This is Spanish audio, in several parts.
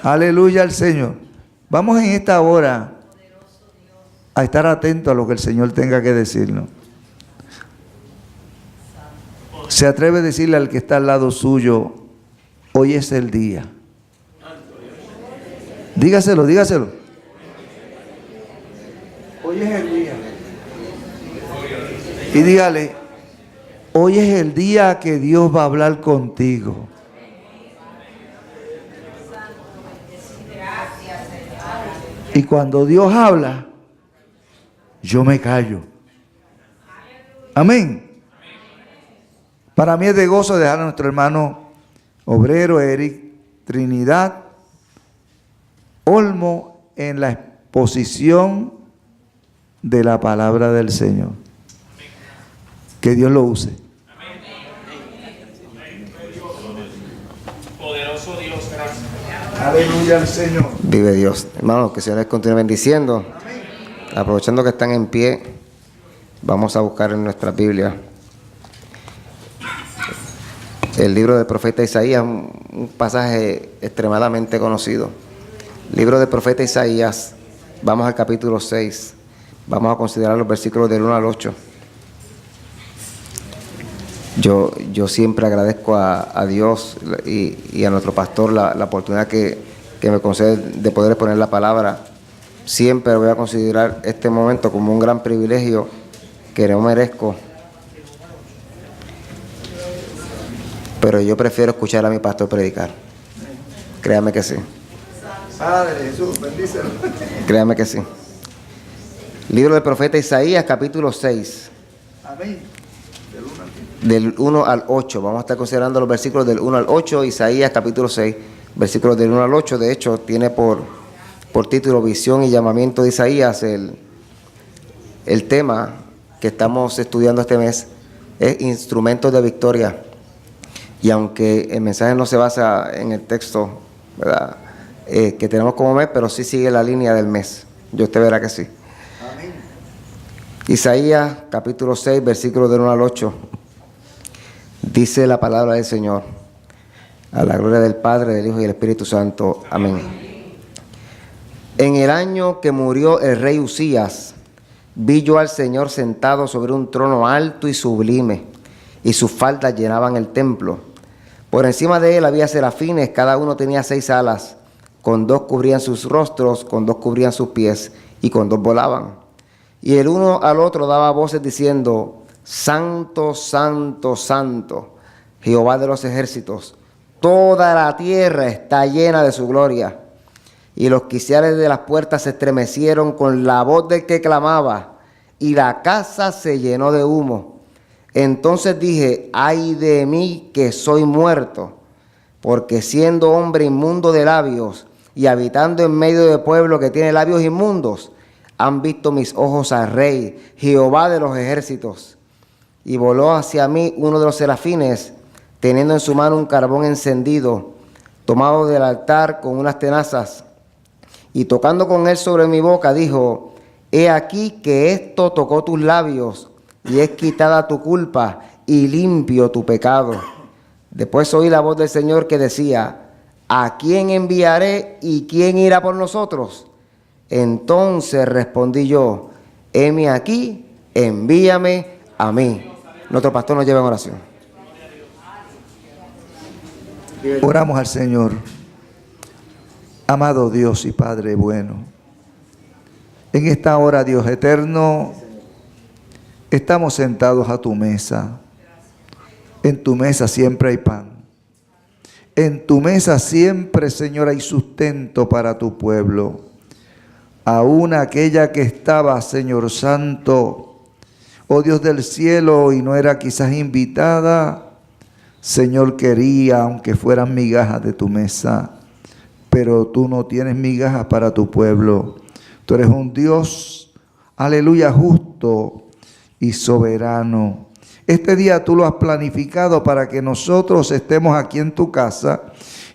Aleluya al Señor. Vamos en esta hora a estar atentos a lo que el Señor tenga que decirnos. Se atreve a decirle al que está al lado suyo, hoy es el día. Dígaselo, dígaselo. Hoy es el día. Y dígale, hoy es el día que Dios va a hablar contigo. Y cuando Dios habla, yo me callo. Amén. Para mí es de gozo dejar a nuestro hermano obrero Eric Trinidad Olmo en la exposición de la palabra del Señor. Que Dios lo use. Poderoso Dios, gracias. Aleluya al Señor. Vive Dios. Hermanos, que el Señor les continúe bendiciendo. Aprovechando que están en pie, vamos a buscar en nuestra Biblia el libro del profeta Isaías, un pasaje extremadamente conocido. Libro del profeta Isaías, vamos al capítulo 6. Vamos a considerar los versículos del 1 al 8. Yo siempre agradezco a Dios y a nuestro pastor la oportunidad que me concede de poder exponer la palabra. Siempre voy a considerar este momento como un gran privilegio que no merezco. Pero yo prefiero escuchar a mi pastor predicar. Créame que sí. Padre Jesús, bendícelo. Créame que sí. Libro del profeta Isaías, capítulo 6. Amén. Del 1 al 8. Vamos a estar considerando los versículos del 1 al 8. Isaías, capítulo 6, versículos del 1 al 8. De hecho, tiene por título Visión y Llamamiento de Isaías. El tema que estamos estudiando este mes es Instrumentos de Victoria. Y aunque el mensaje no se basa en el texto, ¿verdad?, que tenemos como mes, pero sí sigue la línea del mes. Yo usted verá que sí. Amén. Isaías capítulo 6, versículos del 1 al 8. Dice la palabra del Señor. A la gloria del Padre, del Hijo y del Espíritu Santo. Amén. En el año que murió el rey Usías, vi yo al Señor sentado sobre un trono alto y sublime, y sus faldas llenaban el templo. Por encima de él había serafines, cada uno tenía 6 alas, con 2 cubrían sus rostros, con 2 cubrían sus pies, y con 2 volaban. Y el uno al otro daba voces diciendo, Santo, Santo, Santo, Jehová de los ejércitos, toda la tierra está llena de su gloria. Y los quiciales de las puertas se estremecieron con la voz del que clamaba, y la casa se llenó de humo. Entonces dije, ay de mí que soy muerto, porque siendo hombre inmundo de labios y habitando en medio de pueblo que tiene labios inmundos, han visto mis ojos al Rey, Jehová de los ejércitos. Y voló hacia mí uno de los serafines, teniendo en su mano un carbón encendido, tomado del altar con unas tenazas, y tocando con él sobre mi boca, dijo, he aquí que esto tocó tus labios, y es quitada tu culpa, y limpio tu pecado. Después oí la voz del Señor que decía, ¿a quién enviaré y quién irá por nosotros? Entonces respondí yo, heme aquí, envíame a mí. Nuestro pastor nos lleva en oración. Oramos al Señor. Amado Dios y Padre bueno, en esta hora, Dios eterno, estamos sentados a tu mesa. En tu mesa siempre hay pan. En tu mesa siempre, Señor, hay sustento para tu pueblo. Aún aquella que estaba, Señor Santo, oh Dios del cielo, y no era quizás invitada, Señor, quería, aunque fueran migajas de tu mesa. Pero tú no tienes migajas para tu pueblo. Tú eres un Dios, aleluya, justo y soberano. Este día tú lo has planificado para que nosotros estemos aquí en tu casa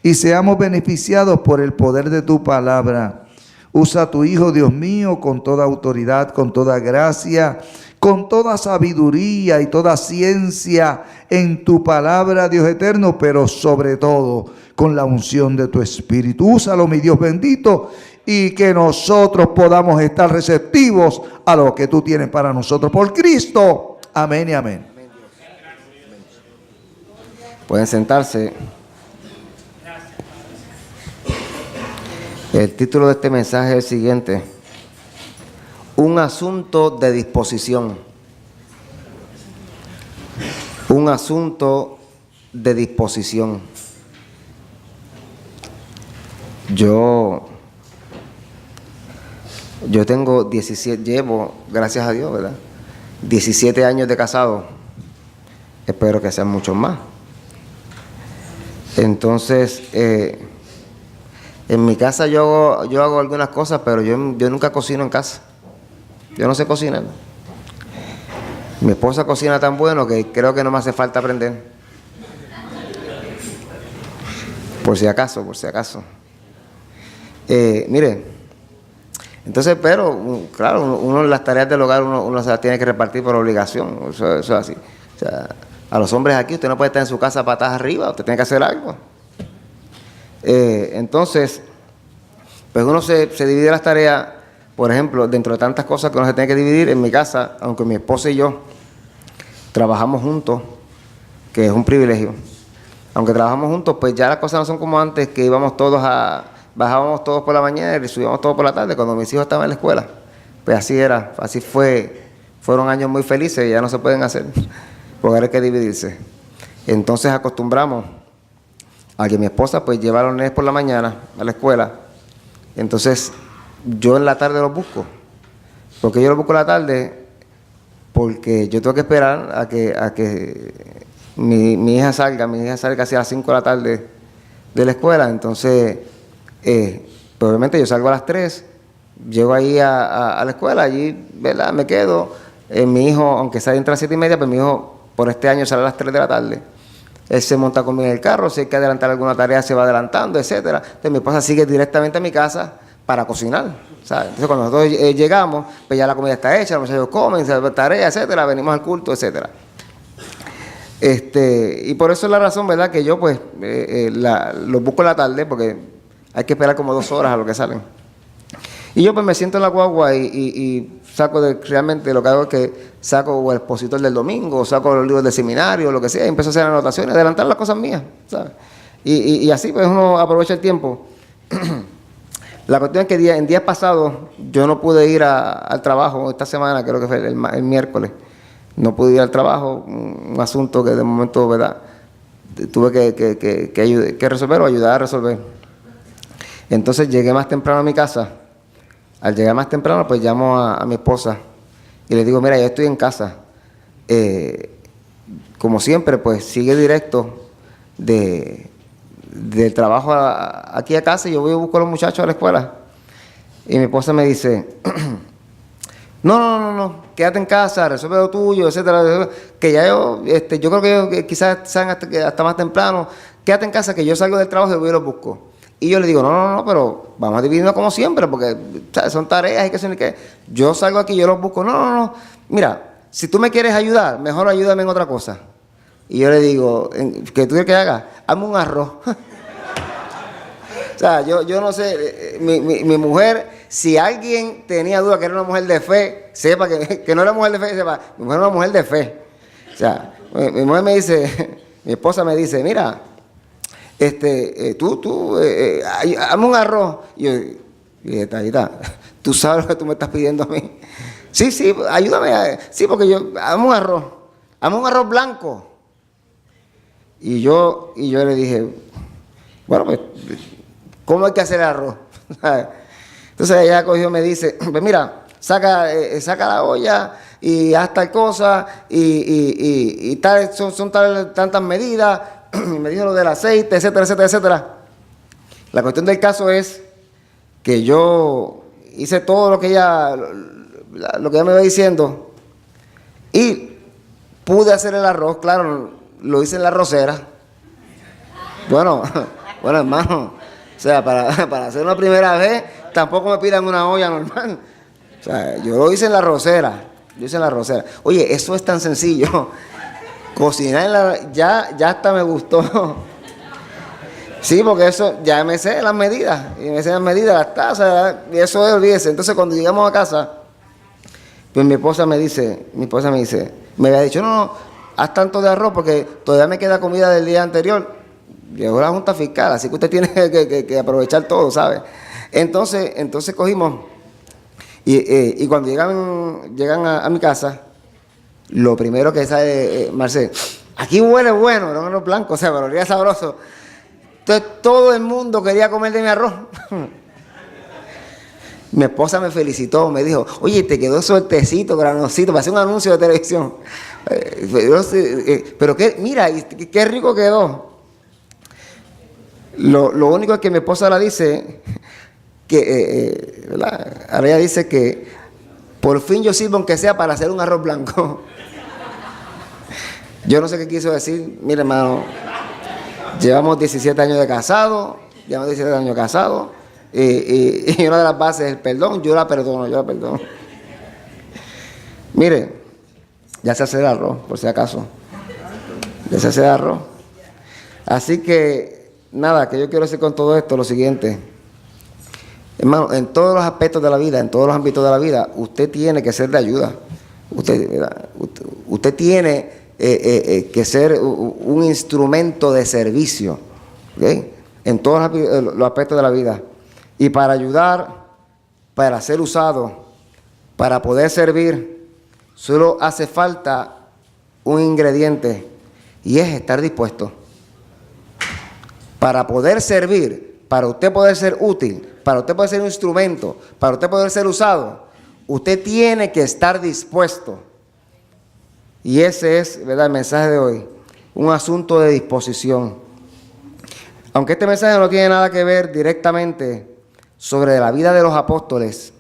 y seamos beneficiados por el poder de tu palabra. Usa a tu Hijo, Dios mío, con toda autoridad, con toda gracia, con toda sabiduría y toda ciencia en tu palabra, Dios eterno, pero sobre todo con la unción de tu Espíritu. Úsalo, mi Dios bendito, y que nosotros podamos estar receptivos a lo que tú tienes para nosotros. Por Cristo. Amén y amén. Pueden sentarse. El título de este mensaje es el siguiente: un asunto de disposición. Un asunto de disposición. Yo tengo 17, llevo, gracias a Dios, ¿verdad? 17 años de casado. Espero que sean muchos más. Entonces, en mi casa yo hago algunas cosas, pero yo nunca cocino en casa. Yo no sé cocinar. Mi esposa cocina tan bueno que creo que no me hace falta aprender. Por si acaso. Mire, entonces, pero, claro, uno las tareas del hogar uno se las tiene que repartir por obligación. Eso es así. O sea, a los hombres aquí, usted no puede estar en su casa patas arriba, usted tiene que hacer algo. Entonces, pues uno se divide las tareas, por ejemplo, dentro de tantas cosas que uno se tiene que dividir. En mi casa, aunque mi esposa y yo trabajamos juntos, que es un privilegio, aunque trabajamos juntos, pues ya las cosas no son como antes, que bajábamos todos por la mañana y subíamos todos por la tarde, cuando mis hijos estaban en la escuela. Pues así era, así fueron años muy felices y ya no se pueden hacer, porque ahora hay que dividirse. Entonces acostumbramos a que mi esposa pues lleva a los nenes por la mañana a la escuela, entonces yo en la tarde los busco. Porque yo los busco en la tarde, porque yo tengo que esperar a que mi hija salga hacia las 5 de la tarde de la escuela. Entonces, pues obviamente yo salgo a las 3, llego ahí a la escuela, allí, ¿verdad? Me quedo. Mi hijo, aunque sale entre las 7:30, pues mi hijo por este año sale a las 3 de la tarde. Él se monta conmigo en el carro, si hay que adelantar alguna tarea se va adelantando, etcétera. Entonces mi esposa sigue directamente a mi casa para cocinar, ¿sabes? Entonces cuando nosotros llegamos, pues ya la comida está hecha, los muchachos comen, se hacen tareas, etcétera, venimos al culto, etcétera. Y por eso es la razón, ¿verdad?, que yo pues los busco en la tarde, porque hay que esperar como 2 horas a lo que salen. Y yo pues me siento en la guagua y saco realmente lo que hago es que saco el expositor del domingo, saco los libros del seminario, lo que sea, y empiezo a hacer anotaciones, adelantar las cosas mías, ¿sabes? Y así pues uno aprovecha el tiempo. La cuestión es que en días pasados yo no pude ir al trabajo, esta semana creo que fue el miércoles, no pude ir al trabajo, un asunto que de momento, ¿verdad?, tuve que resolver o ayudar a resolver. Entonces llegué más temprano a mi casa. Al llegar más temprano, pues llamo a mi esposa y le digo: mira, ya estoy en casa. Como siempre, pues sigue directo del trabajo aquí a casa, y yo voy a buscar a los muchachos a la escuela. Y mi esposa me dice: no, quédate en casa, resuelve lo tuyo, etcétera. Que ya yo creo que quizás sean hasta más temprano. Quédate en casa, que yo salgo del trabajo y voy y los busco. Y yo le digo: no, pero vamos a dividirnos como siempre, porque ¿sabes?, son tareas y que son que yo salgo aquí, yo los busco. No, mira, si tú me quieres ayudar, mejor ayúdame en otra cosa. Y yo le digo: ¿qué tú quieres que haga? Hazme un arroz. O sea, yo no sé, mi mujer, si alguien tenía duda que era una mujer de fe, sepa que no era mujer de fe, sepa, mi mujer era una mujer de fe. O sea, mi mujer me dice, mi esposa me dice: mira, hazme un arroz. Y yo dije: Tayita, tú sabes lo que tú me estás pidiendo a mí. Sí, ayúdame. Sí, porque hazme un arroz blanco. Y yo le dije: bueno, pues, ¿cómo hay que hacer el arroz? Entonces ella cogió y me dice: pues mira, saca la olla y haz tal cosa y tal, son tantas medidas. Me dijo lo del aceite, etcétera. La cuestión del caso es que yo hice todo lo que ella me iba diciendo y pude hacer el arroz. Claro, lo hice en la arrocera. Bueno, hermano, o sea, para hacer una primera vez tampoco me pidan una olla normal. O sea, yo lo hice en la arrocera. Oye, eso es tan sencillo. Cocinar ya hasta me gustó. Sí, porque eso, ya me sé las medidas, y me sé las medidas, las tazas, y eso es, olvídese. Entonces cuando llegamos a casa, pues mi esposa me dice, me había dicho, no, haz tanto de arroz porque todavía me queda comida del día anterior. Llegó la Junta Fiscal, así que usted tiene que aprovechar todo, ¿sabe? Entonces cogimos, y cuando llegan a mi casa, lo primero que sabe Marcel, aquí huele bueno, eran arroz blanco, o sea, pero olía sabroso. Entonces todo el mundo quería comer de mi arroz. Mi esposa me felicitó, me dijo, oye, te quedó suertecito, granosito, para hacer un anuncio de televisión. Pero qué, mira, qué rico quedó. Lo único es que mi esposa ahora dice que, ¿verdad? Ahora ella dice que por fin yo sirvo aunque sea para hacer un arroz blanco. Yo no sé qué quiso decir, mire hermano. Llevamos 17 años de casado, y una de las bases es el perdón, yo la perdono. Mire, ya se hace el arroz, por si acaso. Ya se hace el arroz. Así que, nada, que yo quiero decir con todo esto lo siguiente. Hermano, en todos los aspectos de la vida, en todos los ámbitos de la vida, usted tiene que ser de ayuda. Usted tiene que ser un instrumento de servicio, ¿okay? En todos los aspectos de la vida. Y para ayudar, para ser usado, para poder servir, solo hace falta un ingrediente, y es estar dispuesto. Para poder servir, para usted poder ser útil, para usted poder ser un instrumento, para usted poder ser usado, usted tiene que estar dispuesto. Y ese es, ¿verdad?, el mensaje de hoy, un asunto de disposición. Aunque este mensaje no tiene nada que ver directamente sobre la vida de los apóstoles,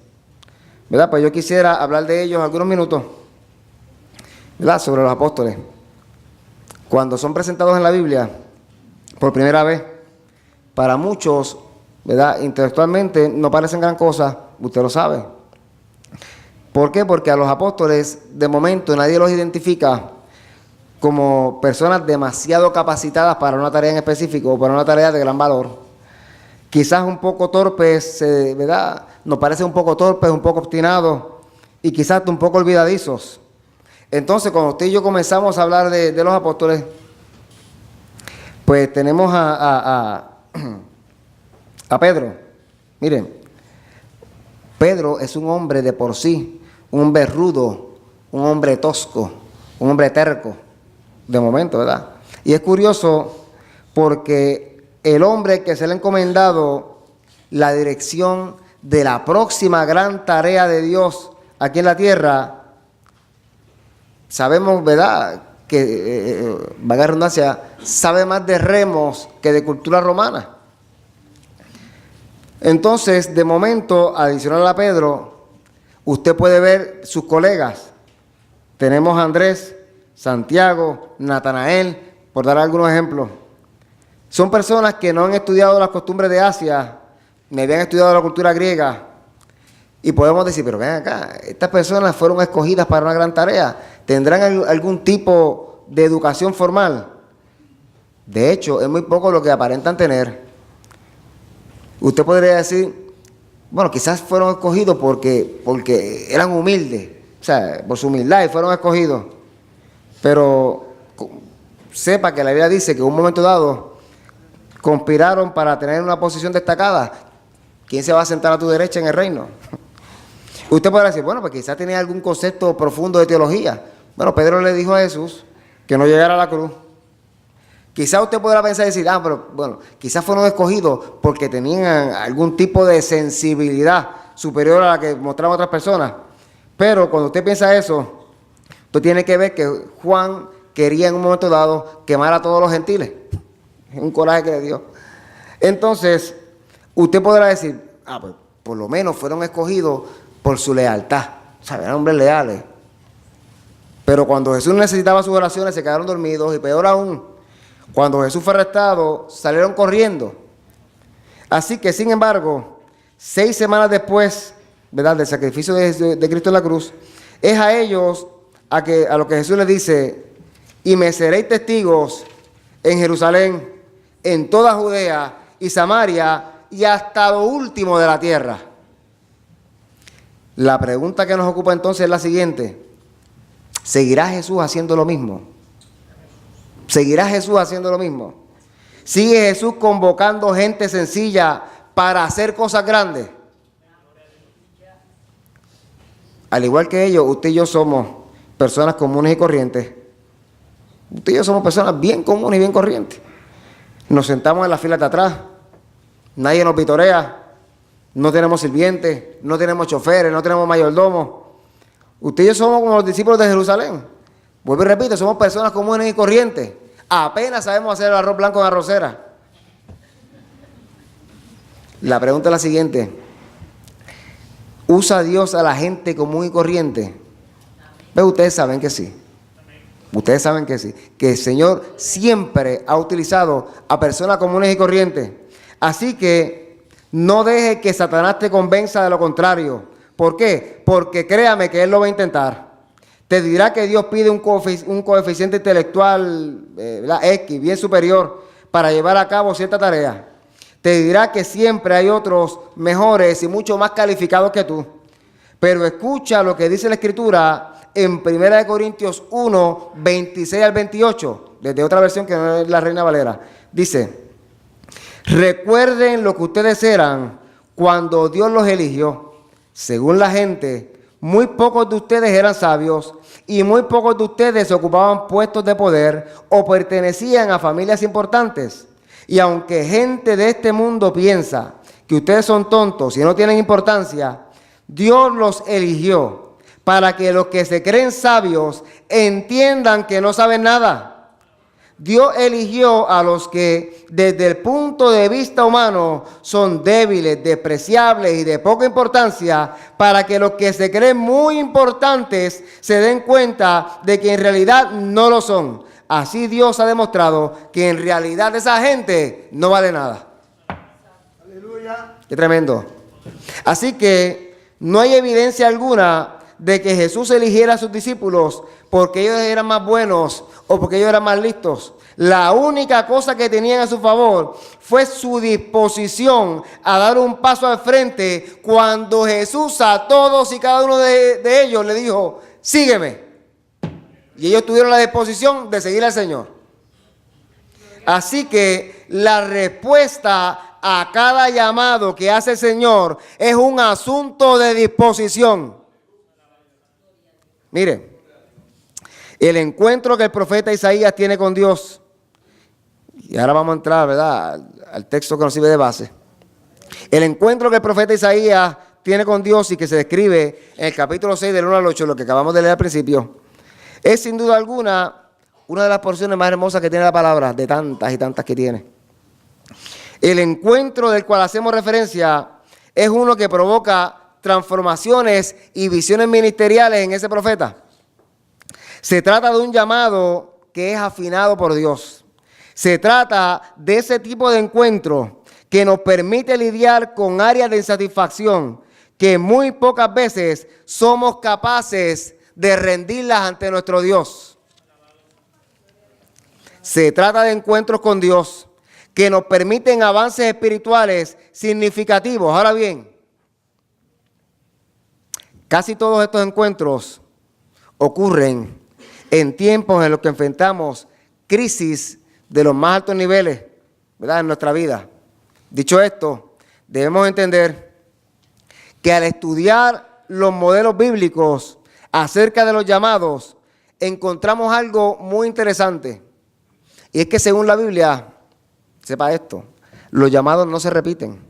¿verdad? Pues yo quisiera hablar de ellos algunos minutos, ¿verdad?, sobre los apóstoles. Cuando son presentados en la Biblia por primera vez, para muchos, ¿verdad?, intelectualmente no parecen gran cosa, usted lo sabe. ¿Por qué? Porque a los apóstoles, de momento, nadie los identifica como personas demasiado capacitadas para una tarea en específico o para una tarea de gran valor. Quizás un poco torpes, ¿verdad? Nos parece un poco torpes, un poco obstinados y quizás un poco olvidadizos. Entonces, cuando usted y yo comenzamos a hablar de los apóstoles, pues tenemos a Pedro. Miren, Pedro es un hombre de por sí, un hombre rudo, un hombre tosco, un hombre terco, de momento, ¿verdad? Y es curioso porque el hombre que se le ha encomendado la dirección de la próxima gran tarea de Dios aquí en la tierra, sabemos, ¿verdad?, que, valga la redundancia, sabe más de remos que de cultura romana. Entonces, de momento, adicional a Pedro, usted puede ver sus colegas. Tenemos a Andrés, Santiago, Natanael, por dar algunos ejemplos. Son personas que no han estudiado las costumbres de Asia, ni habían estudiado la cultura griega. Y podemos decir, pero ven acá, estas personas fueron escogidas para una gran tarea. ¿Tendrán algún tipo de educación formal? De hecho, es muy poco lo que aparentan tener. Usted podría decir, bueno, quizás fueron escogidos porque eran humildes, o sea, por su humildad y fueron escogidos. Pero sepa que la Biblia dice que en un momento dado conspiraron para tener una posición destacada. ¿Quién se va a sentar a tu derecha en el reino? Usted podrá decir, bueno, pues quizás tenía algún concepto profundo de teología. Bueno, Pedro le dijo a Jesús que no llegara a la cruz. Quizás usted podrá pensar y decir, pero bueno, quizás fueron escogidos porque tenían algún tipo de sensibilidad superior a la que mostraban otras personas. Pero cuando usted piensa eso, usted tiene que ver que Juan quería en un momento dado quemar a todos los gentiles. Es un coraje que le dio. Entonces, usted podrá decir, pues por lo menos fueron escogidos por su lealtad. O sea, eran hombres leales. Pero cuando Jesús necesitaba sus oraciones, se quedaron dormidos y peor aún, cuando Jesús fue arrestado, salieron corriendo. Así que, sin embargo, 6 semanas después, ¿verdad?, del sacrificio de Cristo en la cruz, es a ellos a lo que Jesús les dice, y me seréis testigos en Jerusalén, en toda Judea y Samaria y hasta lo último de la tierra. La pregunta que nos ocupa entonces es la siguiente: ¿seguirá Jesús haciendo lo mismo? ¿Seguirá Jesús haciendo lo mismo? ¿Sigue Jesús convocando gente sencilla para hacer cosas grandes? Al igual que ellos, usted y yo somos personas comunes y corrientes. Usted y yo somos personas bien comunes y bien corrientes. Nos sentamos en la fila de atrás, nadie nos vitorea, no tenemos sirvientes, no tenemos choferes, no tenemos mayordomos. Usted y yo somos como los discípulos de Jerusalén. Vuelvo y repito, somos personas comunes y corrientes. Apenas sabemos hacer el arroz blanco en arrocera. La pregunta es la siguiente: ¿usa Dios a la gente común y corriente? Pero ustedes saben que sí. Ustedes saben que sí. Que el Señor siempre ha utilizado a personas comunes y corrientes. Así que no deje que Satanás te convenza de lo contrario. ¿Por qué? Porque créame que él lo va a intentar. Te dirá que Dios pide un coeficiente intelectual X, bien superior, para llevar a cabo cierta tarea. Te dirá que siempre hay otros mejores y mucho más calificados que tú. Pero escucha lo que dice la Escritura en 1 Corintios 1, 26 al 28, desde otra versión que no es la Reina Valera. Dice: recuerden lo que ustedes eran cuando Dios los eligió. Según la gente, muy pocos de ustedes eran sabios y muy pocos de ustedes ocupaban puestos de poder o pertenecían a familias importantes. Y aunque gente de este mundo piensa que ustedes son tontos y no tienen importancia, Dios los eligió para que los que se creen sabios entiendan que no saben nada. Dios eligió a los que desde el punto de vista humano son débiles, despreciables y de poca importancia, para que los que se creen muy importantes se den cuenta de que en realidad no lo son. Así Dios ha demostrado que en realidad esa gente no vale nada. Aleluya. Qué tremendo. Así que no hay evidencia alguna de que Jesús eligiera a sus discípulos porque ellos eran más buenos o porque ellos eran más listos. La única cosa que tenían a su favor fue su disposición a dar un paso al frente cuando Jesús a todos y cada uno de ellos le dijo: sígueme. Y ellos tuvieron la disposición de seguir al Señor. Así que la respuesta a cada llamado que hace el Señor es un asunto de disposición. Mire, el encuentro que el profeta Isaías tiene con Dios, y ahora vamos a entrar, ¿verdad?, al texto que nos sirve de base. El encuentro que el profeta Isaías tiene con Dios y que se describe en el capítulo 6 del 1 al 8, lo que acabamos de leer al principio, es sin duda alguna una de las porciones más hermosas que tiene la palabra, de tantas y tantas que tiene. El encuentro del cual hacemos referencia es uno que provoca transformaciones y visiones ministeriales en ese profeta. Se trata de un llamado que es afinado por Dios. Se trata de ese tipo de encuentro que nos permite lidiar con áreas de insatisfacción que muy pocas veces somos capaces de rendirlas ante nuestro Dios. Se trata de encuentros con Dios que nos permiten avances espirituales significativos. Ahora bien, casi todos estos encuentros ocurren en tiempos en los que enfrentamos crisis de los más altos niveles, ¿verdad?, en nuestra vida. Dicho esto, debemos entender que al estudiar los modelos bíblicos acerca de los llamados, encontramos algo muy interesante. Y es que según la Biblia, sepa esto, los llamados no se repiten.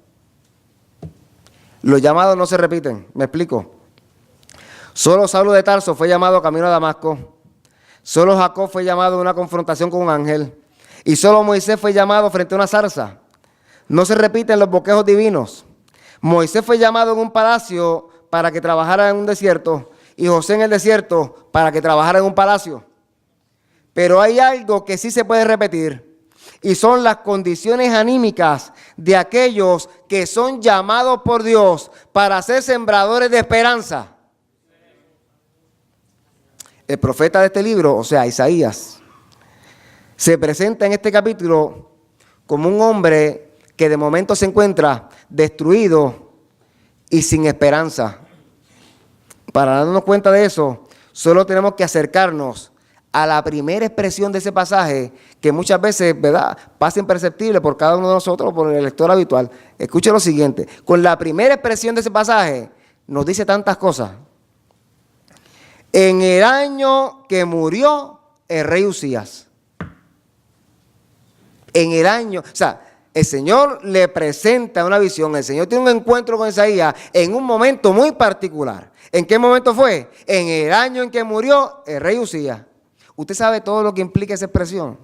Los llamados no se repiten. Me explico. Solo Saulo de Tarso fue llamado camino a Damasco. Solo Jacob fue llamado a una confrontación con un ángel. Y solo Moisés fue llamado frente a una zarza. No se repiten los bosquejos divinos. Moisés fue llamado en un palacio para que trabajara en un desierto, y José en el desierto para que trabajara en un palacio. Pero hay algo que sí se puede repetir, y son las condiciones anímicas de aquellos que son llamados por Dios para ser sembradores de esperanza. El profeta de este libro, o sea, Isaías, se presenta en este capítulo como un hombre que de momento se encuentra destruido y sin esperanza. Para darnos cuenta de eso, solo tenemos que acercarnos a la primera expresión de ese pasaje, que muchas veces, ¿verdad?, pasa imperceptible por cada uno de nosotros, por el lector habitual. Escuche lo siguiente: con la primera expresión de ese pasaje, nos dice tantas cosas. En el año que murió el rey Usías. En el año, o sea, el Señor le presenta una visión, el Señor tiene un encuentro con Isaías en un momento muy particular. ¿En qué momento fue? En el año en que murió el rey Usías. ¿Usted sabe todo lo que implica esa expresión?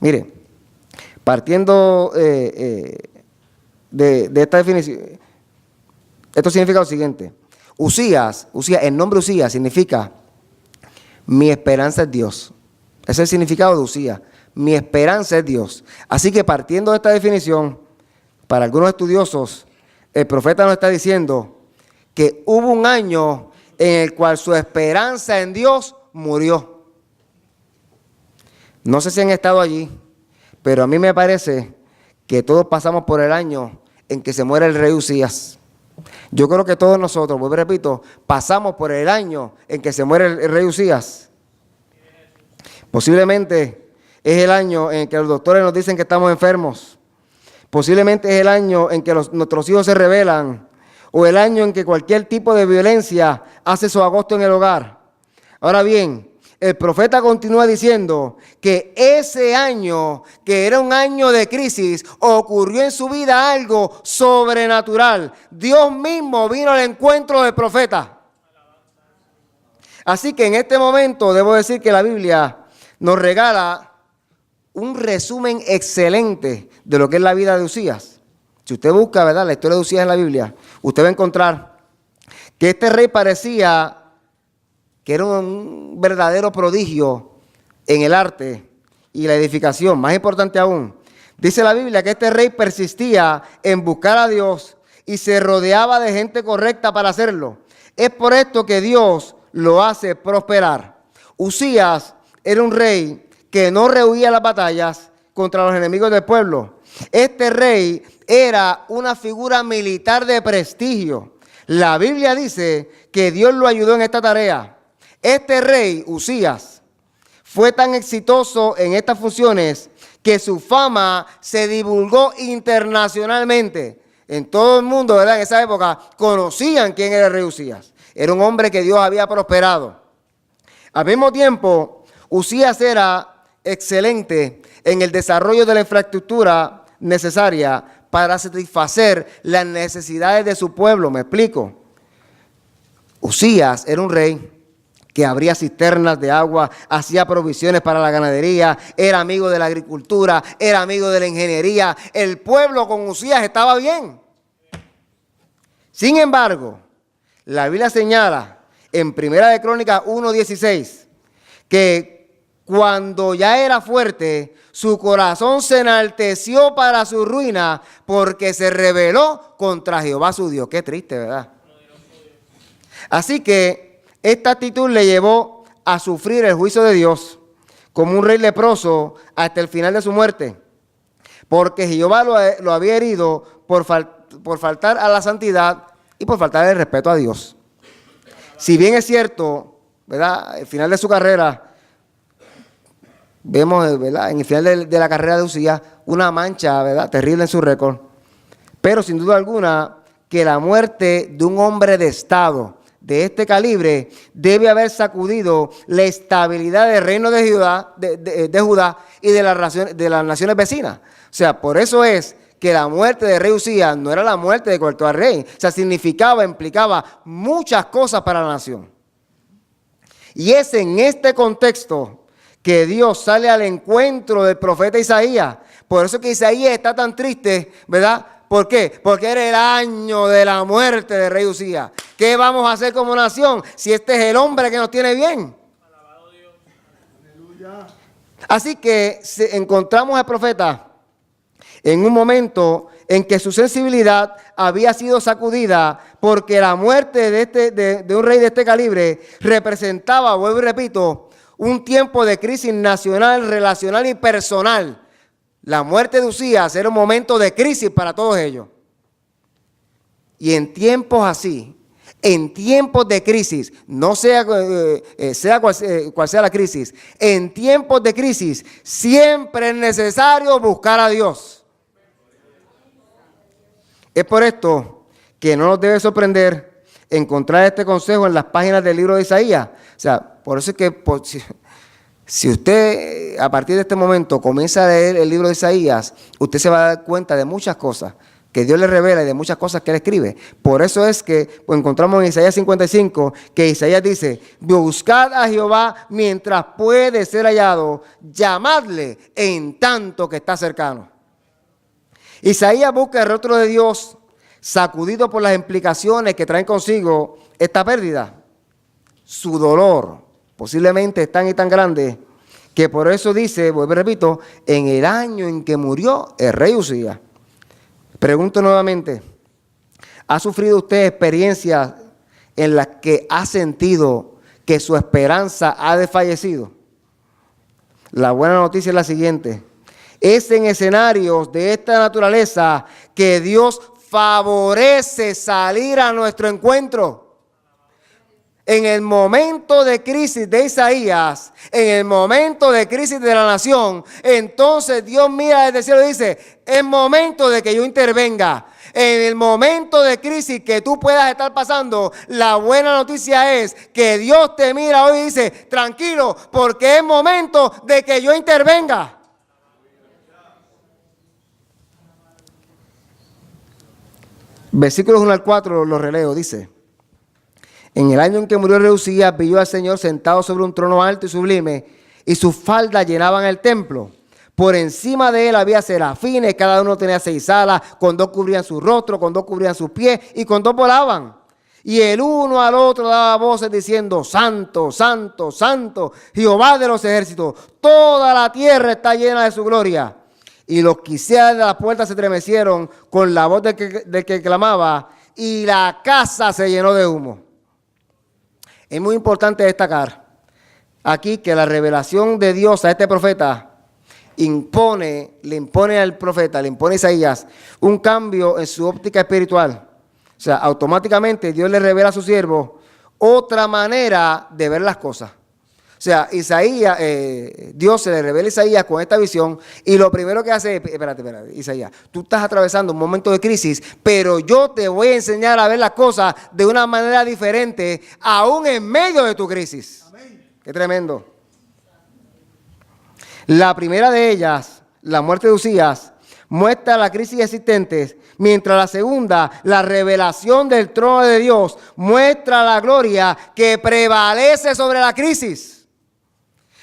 Mire, partiendo de esta definición, esto significa lo siguiente. Usías, el nombre Usías significa mi esperanza es Dios. Ese es el significado de Usías. Mi esperanza es Dios. Así que partiendo de esta definición, para algunos estudiosos, el profeta nos está diciendo que hubo un año en el cual su esperanza en Dios murió. No sé si han estado allí, pero a mí me parece que todos pasamos por el año en que se muere el rey Usías. Yo creo que todos nosotros, vuelvo y repito, pasamos por el año en que se muere el rey Usías. Posiblemente es el año en que los doctores nos dicen que estamos enfermos. Posiblemente es el año en que nuestros hijos se rebelan, o el año en que cualquier tipo de violencia hace su agosto en el hogar. Ahora bien, el profeta continúa diciendo que ese año, que era un año de crisis, ocurrió en su vida algo sobrenatural. Dios mismo vino al encuentro del profeta. Así que en este momento debo decir que la Biblia nos regala un resumen excelente de lo que es la vida de Usías. Si usted busca, ¿verdad?, la historia de Usías en la Biblia, usted va a encontrar que este rey parecía que era un verdadero prodigio en el arte y la edificación. Más importante aún, dice la Biblia que este rey persistía en buscar a Dios y se rodeaba de gente correcta para hacerlo. Es por esto que Dios lo hace prosperar. Usías era un rey que no rehuía las batallas contra los enemigos del pueblo. Este rey era una figura militar de prestigio. La Biblia dice que Dios lo ayudó en esta tarea. Este rey, Usías, fue tan exitoso en estas funciones que su fama se divulgó internacionalmente. En todo el mundo, ¿verdad?, en esa época conocían quién era el rey Usías. Era un hombre que Dios había prosperado. Al mismo tiempo, Usías era excelente en el desarrollo de la infraestructura necesaria para satisfacer las necesidades de su pueblo. Me explico. Usías era un rey que abría cisternas de agua, hacía provisiones para la ganadería, era amigo de la agricultura, era amigo de la ingeniería. El pueblo con Usías estaba bien. Sin embargo, la Biblia señala en Primera de Crónicas 1:16 que cuando ya era fuerte, su corazón se enalteció para su ruina porque se rebeló contra Jehová su Dios. Qué triste, ¿verdad? Así que esta actitud le llevó a sufrir el juicio de Dios como un rey leproso hasta el final de su muerte, porque Jehová lo había herido por faltar a la santidad y por faltar el respeto a Dios. Si bien es cierto, ¿verdad?, al final de su carrera, vemos, ¿verdad?, en el final de la carrera de Usías, una mancha, ¿verdad?, terrible en su récord, pero sin duda alguna que la muerte de un hombre de Estado de este calibre debe haber sacudido la estabilidad del reino de Judá, y de las naciones vecinas. O sea, por eso es que la muerte del rey Usías no era la muerte de cualquier rey. O sea, implicaba muchas cosas para la nación. Y es en este contexto que Dios sale al encuentro del profeta Isaías. Por eso que Isaías está tan triste, ¿verdad? ¿Por qué? Porque era el año de la muerte del rey Usías. ¿Qué vamos a hacer como nación si este es el hombre que nos tiene bien? Alabado Dios. Aleluya. Así que encontramos al profeta en un momento en que su sensibilidad había sido sacudida porque la muerte de un rey de este calibre representaba, vuelvo y repito, un tiempo de crisis nacional, relacional y personal La muerte de Uzías era un momento de crisis para todos ellos. Y en tiempos así, en tiempos de crisis, no sea, cual sea la crisis, en tiempos de crisis siempre es necesario buscar a Dios. Es por esto que no nos debe sorprender encontrar este consejo en las páginas del libro de Isaías. O sea, por eso es que si usted a partir de este momento comienza a leer el libro de Isaías, usted se va a dar cuenta de muchas cosas que Dios le revela y de muchas cosas que Él escribe. Por eso es que pues, encontramos en Isaías 55 que Isaías dice: buscad a Jehová mientras puede ser hallado, llamadle en tanto que está cercano. Isaías busca el rostro de Dios, sacudido por las implicaciones que traen consigo esta pérdida. Su dolor posiblemente es tan y tan grande que por eso dice, vuelvo y repito, en el año en que murió el rey Uzías. Pregunto nuevamente, ¿ha sufrido usted experiencias en las que ha sentido que su esperanza ha desfallecido? La buena noticia es la siguiente: es en escenarios de esta naturaleza que Dios favorece salir a nuestro encuentro. En el momento de crisis de Isaías, en el momento de crisis de la nación, entonces Dios mira desde el cielo y dice: es momento de que yo intervenga. En el momento de crisis que tú puedas estar pasando, la buena noticia es que Dios te mira hoy y dice: tranquilo, porque es momento de que yo intervenga. Versículos 1 al 4 los releo, dice: en el año en que murió el rey Uzías, vio al Señor sentado sobre un trono alto y sublime, y sus faldas llenaban el templo. Por encima de él había serafines, cada uno tenía 6 alas, con 2 cubrían su rostro, con 2 cubrían sus pies, y con 2 volaban. Y el uno al otro daba voces diciendo: santo, santo, santo, Jehová de los ejércitos, toda la tierra está llena de su gloria. Y los quiciales de las puertas se estremecieron con la voz del que clamaba, y la casa se llenó de humo. Es muy importante destacar aquí que la revelación de Dios a este profeta le impone al profeta, le impone a Isaías un cambio en su óptica espiritual. O sea, automáticamente Dios le revela a su siervo otra manera de ver las cosas. O sea, Dios se le revela a Isaías con esta visión y lo primero que hace es: espérate, Isaías, tú estás atravesando un momento de crisis, pero yo te voy a enseñar a ver las cosas de una manera diferente, aún en medio de tu crisis. Amén. Qué tremendo. La primera de ellas, la muerte de Uzías, muestra la crisis existente, mientras la segunda, la revelación del trono de Dios, muestra la gloria que prevalece sobre la crisis.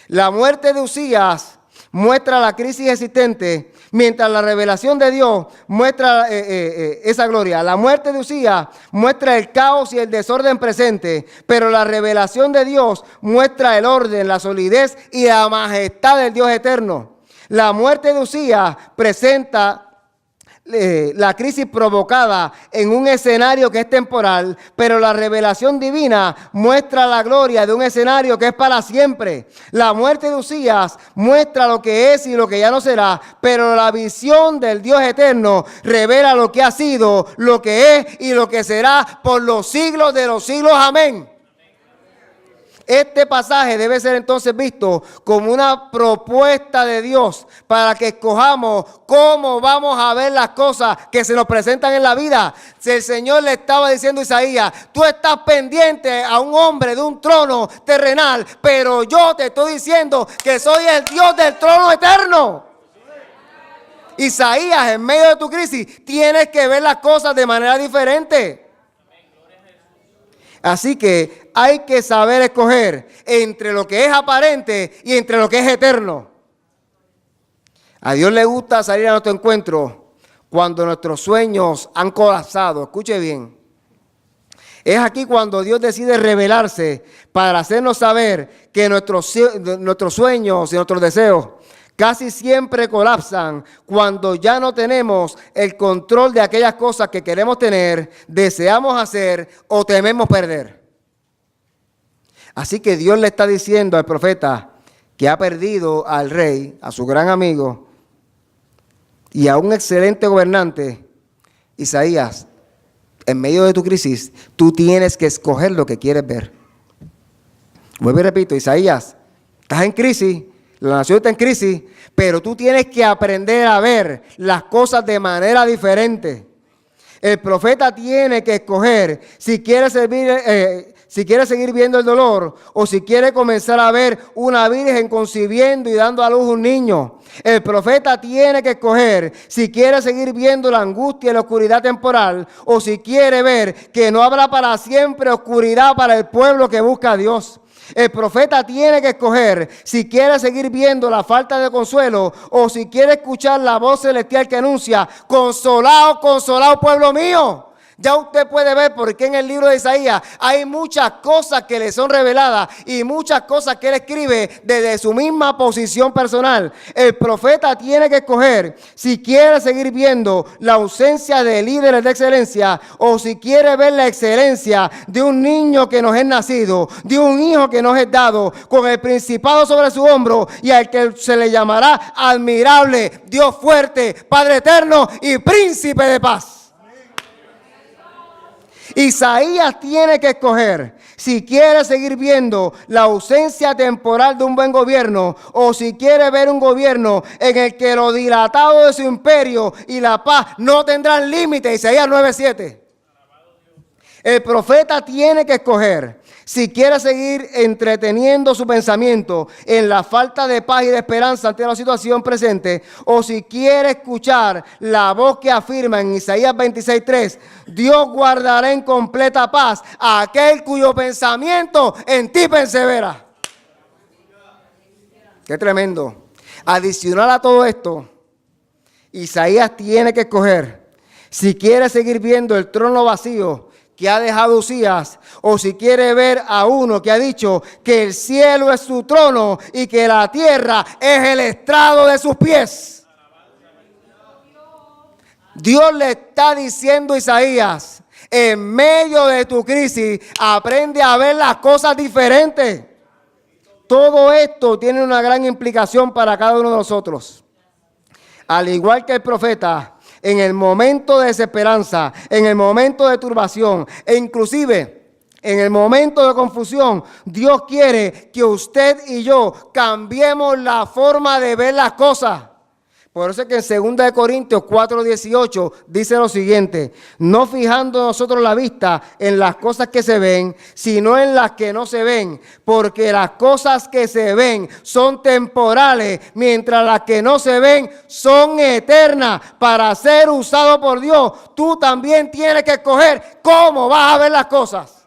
La muerte de Uzías muestra la crisis existente, mientras la revelación de Dios muestra esa gloria. La muerte de Uzías muestra el caos y el desorden presente, pero la revelación de Dios muestra el orden, la solidez y la majestad del Dios eterno. La muerte de Uzías presenta la crisis provocada en un escenario que es temporal, pero la revelación divina muestra la gloria de un escenario que es para siempre. La muerte de Uzías muestra lo que es y lo que ya no será, pero la visión del Dios eterno revela lo que ha sido, lo que es y lo que será por los siglos de los siglos. Amén. Este pasaje debe ser entonces visto como una propuesta de Dios para que escojamos cómo vamos a ver las cosas que se nos presentan en la vida. Si el Señor le estaba diciendo a Isaías: tú estás pendiente a un hombre de un trono terrenal, pero yo te estoy diciendo que soy el Dios del trono eterno. Isaías, en medio de tu crisis, tienes que ver las cosas de manera diferente. Así que hay que saber escoger entre lo que es aparente y entre lo que es eterno. A Dios le gusta salir a nuestro encuentro cuando nuestros sueños han colapsado. Escuche bien. Es aquí cuando Dios decide revelarse para hacernos saber que nuestros sueños y nuestros deseos casi siempre colapsan cuando ya no tenemos el control de aquellas cosas que queremos tener, deseamos hacer o tememos perder. Así que Dios le está diciendo al profeta que ha perdido al rey, a su gran amigo, y a un excelente gobernante, Isaías, en medio de tu crisis, tú tienes que escoger lo que quieres ver. Vuelvo y repito, Isaías, estás en crisis, la nación está en crisis, pero tú tienes que aprender a ver las cosas de manera diferente. El profeta tiene que escoger si quiere seguir viendo el dolor o si quiere comenzar a ver una virgen concibiendo y dando a luz un niño. El profeta tiene que escoger si quiere seguir viendo la angustia y la oscuridad temporal o si quiere ver que no habrá para siempre oscuridad para el pueblo que busca a Dios. El profeta tiene que escoger si quiere seguir viendo la falta de consuelo o si quiere escuchar la voz celestial que anuncia: consolado, consolado pueblo mío. Ya usted puede ver por qué en el libro de Isaías hay muchas cosas que le son reveladas y muchas cosas que él escribe desde su misma posición personal. El profeta tiene que escoger si quiere seguir viendo la ausencia de líderes de excelencia o si quiere ver la excelencia de un niño que nos es nacido, de un hijo que nos es dado, con el principado sobre su hombro y al que se le llamará admirable, Dios fuerte, Padre eterno y príncipe de paz. Isaías tiene que escoger si quiere seguir viendo la ausencia temporal de un buen gobierno o si quiere ver un gobierno en el que lo dilatado de su imperio y la paz no tendrán límite. Isaías 9:7. El profeta tiene que escoger si quiere seguir entreteniendo su pensamiento en la falta de paz y de esperanza ante la situación presente o si quiere escuchar la voz que afirma en Isaías 26:3: Dios guardará en completa paz a aquel cuyo pensamiento en ti persevera. Qué tremendo. Adicional a todo esto, Isaías tiene que escoger si quiere seguir viendo el trono vacío que ha dejado Usías, o si quiere ver a uno que ha dicho que el cielo es su trono y que la tierra es el estrado de sus pies. Dios le está diciendo a Isaías: en medio de tu crisis, aprende a ver las cosas diferentes. Todo esto tiene una gran implicación para cada uno de nosotros. Al igual que el profeta, en el momento de desesperanza, en el momento de turbación e inclusive en el momento de confusión, Dios quiere que usted y yo cambiemos la forma de ver las cosas. Por eso es que en 2 Corintios 4:18 dice lo siguiente: no fijando nosotros la vista en las cosas que se ven, sino en las que no se ven, porque las cosas que se ven son temporales, mientras las que no se ven son eternas. Para ser usado por Dios, tú también tienes que escoger cómo vas a ver las cosas.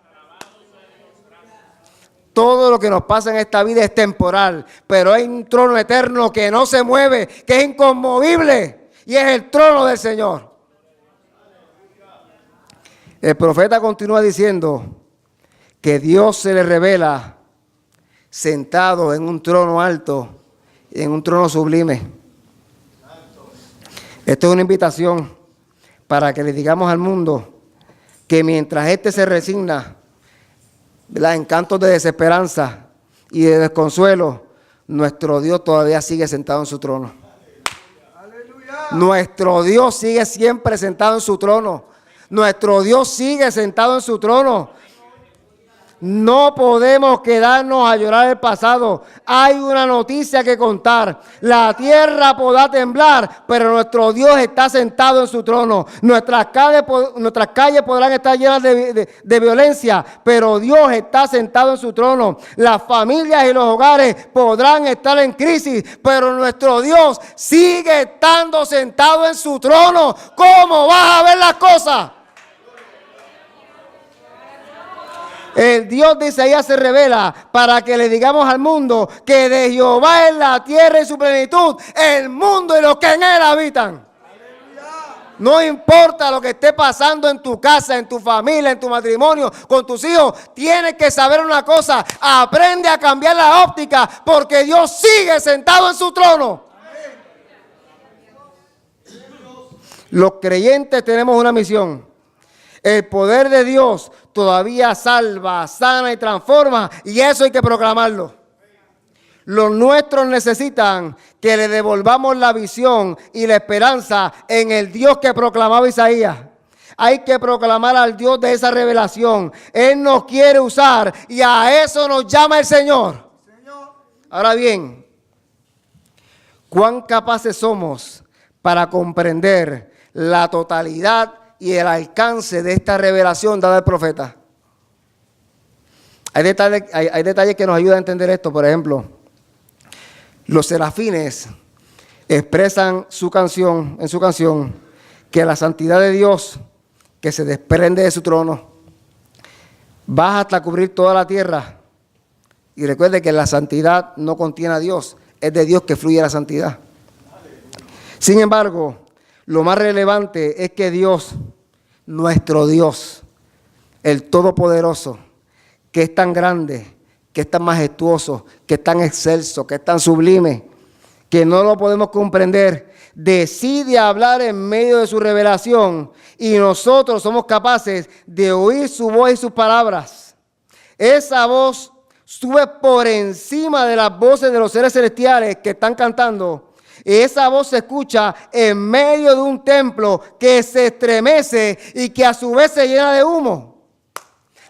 Todo lo que nos pasa en esta vida es temporal, pero hay un trono eterno que no se mueve, que es inconmovible, y es el trono del Señor. El profeta continúa diciendo que Dios se le revela sentado en un trono alto, en un trono sublime. Esto es una invitación para que le digamos al mundo que mientras éste se resigna, ¿verdad?, en cantos de desesperanza y de desconsuelo, nuestro Dios todavía sigue sentado en su trono. ¡Aleluya! Nuestro Dios sigue siempre sentado en su trono. Nuestro Dios sigue sentado en su trono. No podemos quedarnos a llorar el pasado. Hay una noticia que contar. La tierra podrá temblar, pero nuestro Dios está sentado en su trono. Nuestras calles podrán estar llenas de violencia, pero Dios está sentado en su trono. Las familias y los hogares podrán estar en crisis, pero nuestro Dios sigue estando sentado en su trono. ¿Cómo vas a ver las cosas? El Dios de Isaías se revela para que le digamos al mundo que de Jehová es la tierra y su plenitud, el mundo y los que en él habitan. No importa lo que esté pasando en tu casa, en tu familia, en tu matrimonio, con tus hijos, tienes que saber una cosa: aprende a cambiar la óptica, porque Dios sigue sentado en su trono. Los creyentes tenemos una misión. El poder de Dios todavía salva, sana y transforma, y eso hay que proclamarlo. Los nuestros necesitan que le devolvamos la visión y la esperanza en el Dios que proclamaba Isaías. Hay que proclamar al Dios de esa revelación. Él nos quiere usar y a eso nos llama el Señor. Ahora bien, ¿cuán capaces somos para comprender la totalidad y el alcance de esta revelación dada al profeta? Hay detalles que nos ayudan a entender esto. Por ejemplo, los serafines expresan en su canción, que la santidad de Dios, que se desprende de su trono, baja hasta cubrir toda la tierra. Y recuerde que la santidad no contiene a Dios, es de Dios que fluye la santidad. Sin embargo, lo más relevante es que Dios, nuestro Dios, el Todopoderoso, que es tan grande, que es tan majestuoso, que es tan excelso, que es tan sublime, que no lo podemos comprender, decide hablar en medio de su revelación y nosotros somos capaces de oír su voz y sus palabras. Esa voz sube por encima de las voces de los seres celestiales que están cantando. Y esa voz se escucha en medio de un templo que se estremece y que a su vez se llena de humo.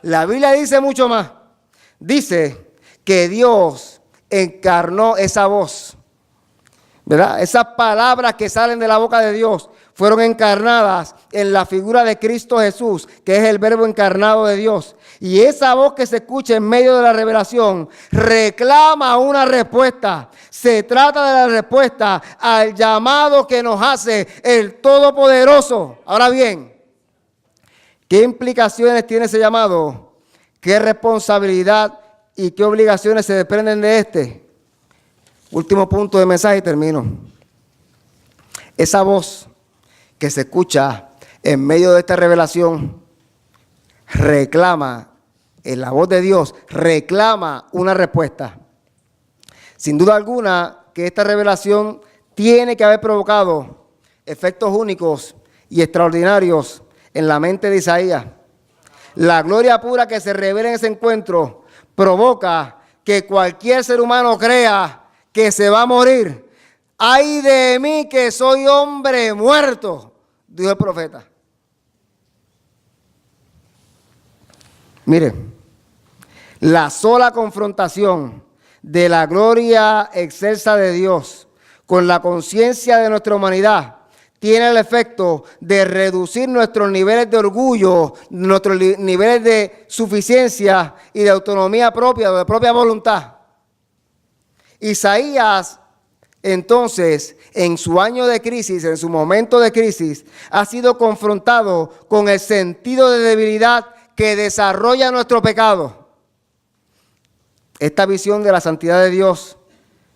La Biblia dice mucho más. Dice que Dios encarnó esa voz, ¿verdad? Esas palabras que salen de la boca de Dios fueron encarnadas en la figura de Cristo Jesús, que es el verbo encarnado de Dios. Y esa voz que se escucha en medio de la revelación reclama una respuesta. Se trata de la respuesta al llamado que nos hace el Todopoderoso. Ahora bien, ¿qué implicaciones tiene ese llamado? ¿Qué responsabilidad y qué obligaciones se desprenden de este? Último punto de mensaje y termino. Esa voz que se escucha en medio de esta revelación reclama, en la voz de Dios, reclama una respuesta. Sin duda alguna que esta revelación tiene que haber provocado efectos únicos y extraordinarios en la mente de Isaías. La gloria pura que se revela en ese encuentro provoca que cualquier ser humano crea que se va a morir. ¡Ay de mí que soy hombre muerto!, dijo el profeta. Mire, la sola confrontación de la gloria excelsa de Dios con la conciencia de nuestra humanidad tiene el efecto de reducir nuestros niveles de orgullo, nuestros niveles de suficiencia y de autonomía propia, de propia voluntad. Isaías, entonces, en su año de crisis, en su momento de crisis, ha sido confrontado con el sentido de debilidad que desarrolla nuestro pecado. Esta visión de la santidad de Dios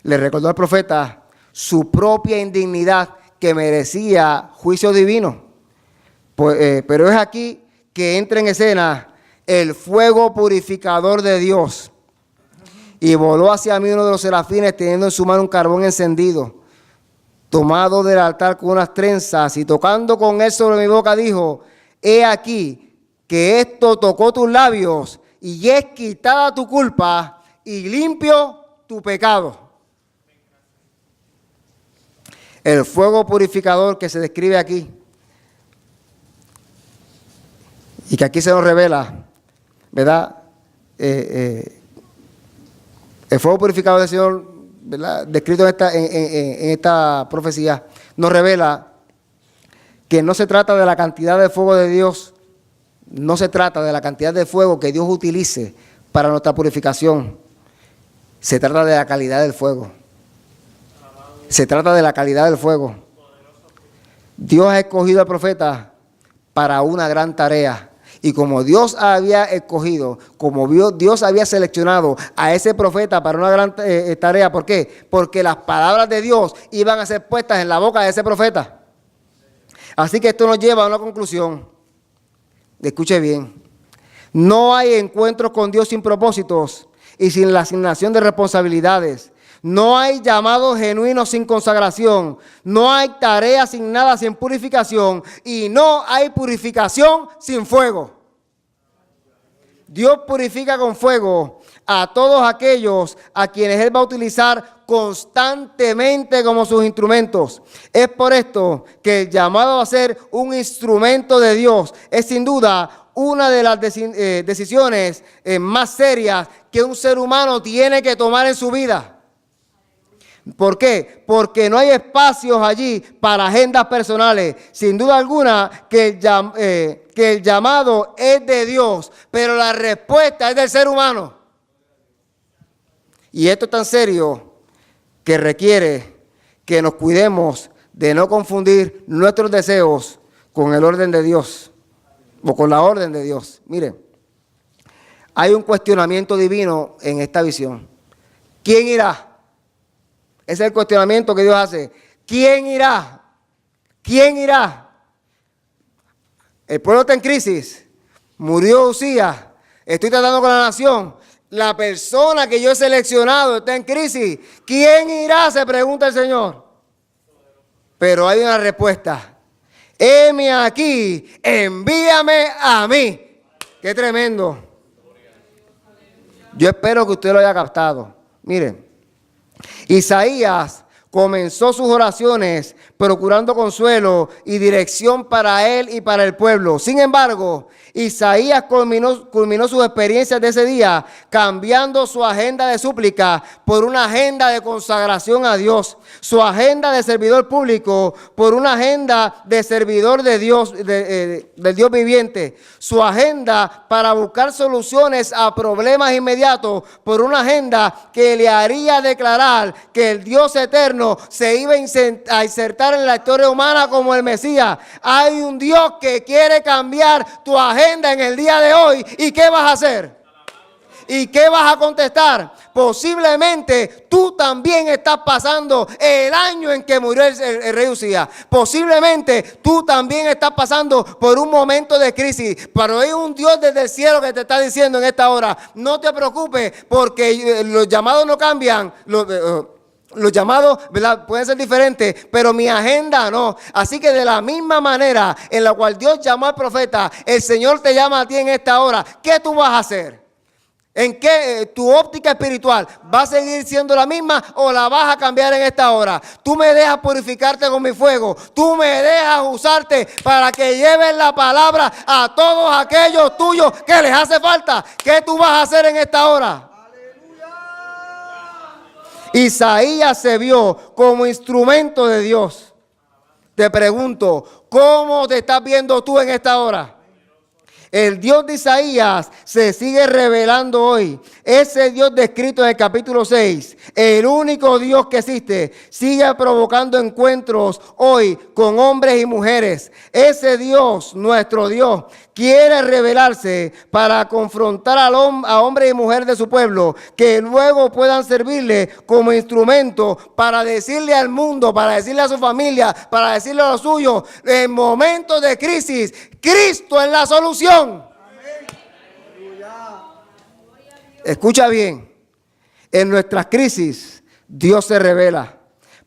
le recordó al profeta su propia indignidad que merecía juicio divino. Pero es aquí que entra en escena el fuego purificador de Dios. Y voló hacia mí uno de los serafines teniendo en su mano un carbón encendido, tomado del altar con unas trenzas, y tocando con él sobre mi boca dijo: he aquí que esto tocó tus labios y es quitada tu culpa y limpio tu pecado. El fuego purificador que se describe aquí y que aquí se nos revela, ¿verdad? El fuego purificador del Señor, ¿verdad?, descrito en esta profecía, nos revela que no se trata de la cantidad de fuego de Dios, no se trata de la cantidad de fuego que Dios utilice para nuestra purificación. Se trata de la calidad del fuego. Se trata de la calidad del fuego. Dios ha escogido al profeta para una gran tarea. Y como Dios había escogido, como Dios había seleccionado a ese profeta para una gran tarea, ¿por qué? Porque las palabras de Dios iban a ser puestas en la boca de ese profeta. Así que esto nos lleva a una conclusión. Escuche bien. No hay encuentros con Dios sin propósitos y sin la asignación de responsabilidades. No hay llamados genuinos sin consagración. No hay tarea asignada sin purificación. Y no hay purificación sin fuego. Dios purifica con fuego a todos aquellos a quienes Él va a utilizar constantemente como sus instrumentos. Es por esto que el llamado a ser un instrumento de Dios es sin duda una de las decisiones más serias que un ser humano tiene que tomar en su vida. ¿Por qué? Porque no hay espacios allí para agendas personales. Sin duda alguna que el llamado es de Dios, pero la respuesta es del ser humano. Y esto es tan serio que requiere que nos cuidemos de no confundir nuestros deseos con el orden de Dios o con la orden de Dios. Miren, hay un cuestionamiento divino en esta visión. ¿Quién irá? Ese es el cuestionamiento que Dios hace. ¿Quién irá? ¿Quién irá? El pueblo está en crisis. Murió Usías. Estoy tratando con la nación. La persona que yo he seleccionado está en crisis. ¿Quién irá? Se pregunta el Señor. Pero hay una respuesta. Heme aquí, envíame a mí. Qué tremendo. Yo espero que usted lo haya captado. Miren. Isaías comenzó sus oraciones procurando consuelo y dirección para él y para el pueblo. Sin embargo, Isaías culminó sus experiencias de ese día cambiando su agenda de súplica por una agenda de consagración a Dios, su agenda de servidor público por una agenda de servidor de Dios, del Dios viviente, su agenda para buscar soluciones a problemas inmediatos por una agenda que le haría declarar que el Dios eterno se iba a insertar en la historia humana como el Mesías. Hay un Dios que quiere cambiar tu agenda en el día de hoy. ¿Y qué vas a hacer? ¿Y qué vas a contestar? Posiblemente tú también estás pasando el año en que murió el rey Usías. Posiblemente tú también estás pasando por un momento de crisis. Pero hay un Dios desde el cielo que te está diciendo en esta hora: no te preocupes, porque los llamados no cambian. Los llamados, ¿verdad?, pueden ser diferentes, pero mi agenda no. Así que de la misma manera en la cual Dios llamó al profeta, el Señor te llama a ti en esta hora. ¿Qué tú vas a hacer? ¿En qué tu óptica espiritual va a seguir siendo la misma o la vas a cambiar en esta hora? Tú me dejas purificarte con mi fuego. Tú me dejas usarte para que lleves la palabra a todos aquellos tuyos que les hace falta. ¿Qué tú vas a hacer en esta hora? Isaías se vio como instrumento de Dios. Te pregunto, ¿cómo te estás viendo tú en esta hora? El Dios de Isaías se sigue revelando hoy. Ese Dios descrito en el capítulo 6, el único Dios que existe, sigue provocando encuentros hoy con hombres y mujeres. Ese Dios, nuestro Dios, quiere revelarse para confrontar a hombres y mujeres de su pueblo, que luego puedan servirle como instrumento para decirle al mundo, para decirle a su familia, para decirle a los suyos, en momentos de crisis, Cristo es la solución. Escucha bien, en nuestras crisis Dios se revela.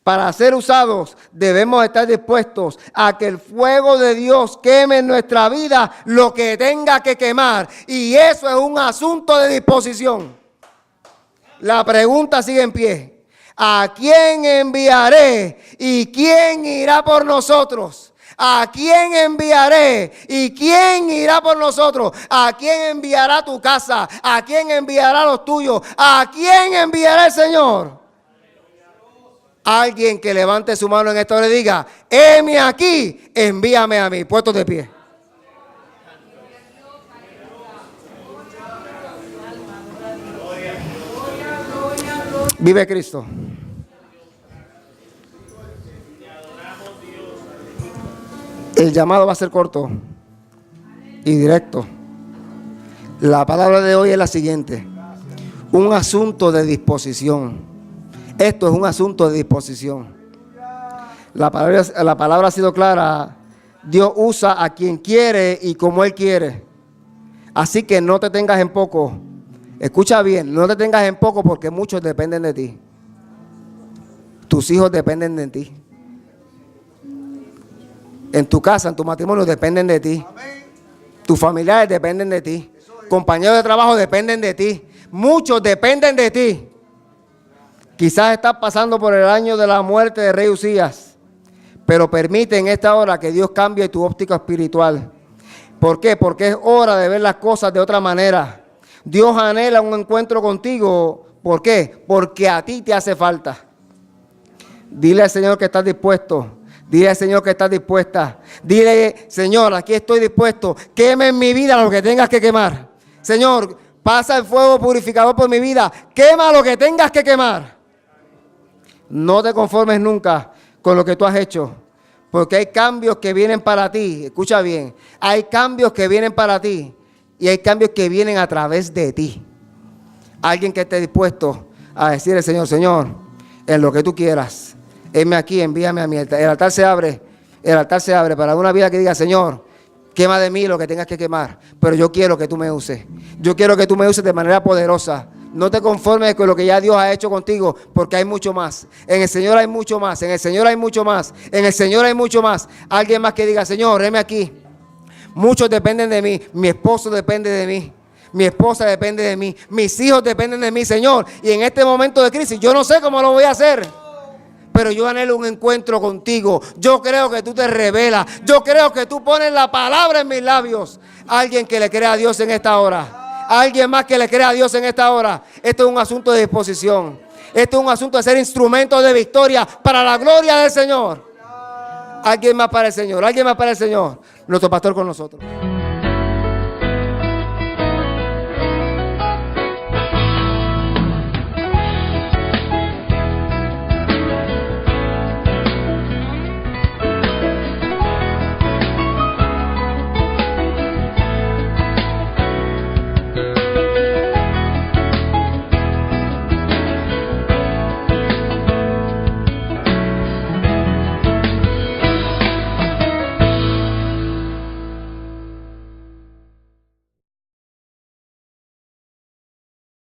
Para ser usados debemos estar dispuestos a que el fuego de Dios queme en nuestra vida lo que tenga que quemar. Y eso es un asunto de disposición. La pregunta sigue en pie. ¿A quién enviaré y quién irá por nosotros? ¿A quién enviaré y quién irá por nosotros? ¿A quién enviará tu casa? ¿A quién enviará los tuyos? ¿A quién enviará el Señor? Alguien que levante su mano en esta hora y diga: heme aquí, envíame a mí. Puestos de pie. Vive Cristo. El llamado va a ser corto y directo. La palabra de hoy es la siguiente: un asunto de disposición. Esto es un asunto de disposición. La palabra ha sido clara. Dios usa a quien quiere y como Él quiere. Así que no te tengas en poco. Escucha bien, no te tengas en poco, porque muchos dependen de ti. Tus hijos dependen de ti. En tu casa, en tu matrimonio dependen de ti. Tus familiares dependen de ti. compañeros de trabajo dependen de ti. Muchos dependen de ti. Quizás estás pasando por el año de la muerte de Rey Usías, pero permite en esta hora que Dios cambie tu óptica espiritual. ¿Por qué? Porque es hora de ver las cosas de otra manera. Dios anhela un encuentro contigo. ¿Por qué? Porque a ti te hace falta. Dile al Señor que estás dispuesto. Dile al Señor que estás dispuesta. Dile, Señor, aquí estoy dispuesto. Queme en mi vida lo que tengas que quemar. Señor, pasa el fuego purificador por mi vida. Quema lo que tengas que quemar. No te conformes nunca con lo que tú has hecho. Porque hay cambios que vienen para ti. Escucha bien. Hay cambios que vienen para ti. Y hay cambios que vienen a través de ti. Alguien que esté dispuesto a decirle, Señor, Señor, en lo que tú quieras, heme aquí, envíame a mí. El altar se abre para una vida que diga, Señor, quema de mí lo que tengas que quemar, pero yo quiero que tú me uses. Yo quiero que tú me uses de manera poderosa. No te conformes con lo que ya Dios ha hecho contigo, porque hay mucho más. En el Señor hay mucho más, en el Señor hay mucho más, en el Señor hay mucho más. Alguien más que diga, Señor, heme aquí. Muchos dependen de mí, mi esposo depende de mí. Mi esposa depende de mí, mis hijos dependen de mí, Señor. Y en este momento de crisis, yo no sé cómo lo voy a hacer, pero yo anhelo un encuentro contigo. Yo creo que tú te revelas. Yo creo que tú pones la palabra en mis labios. Alguien que le crea a Dios en esta hora. Alguien más que le crea a Dios en esta hora. Esto es un asunto de disposición. Esto es un asunto de ser instrumento de victoria para la gloria del Señor. Alguien más para el Señor. Alguien más para el Señor. Nuestro pastor con nosotros.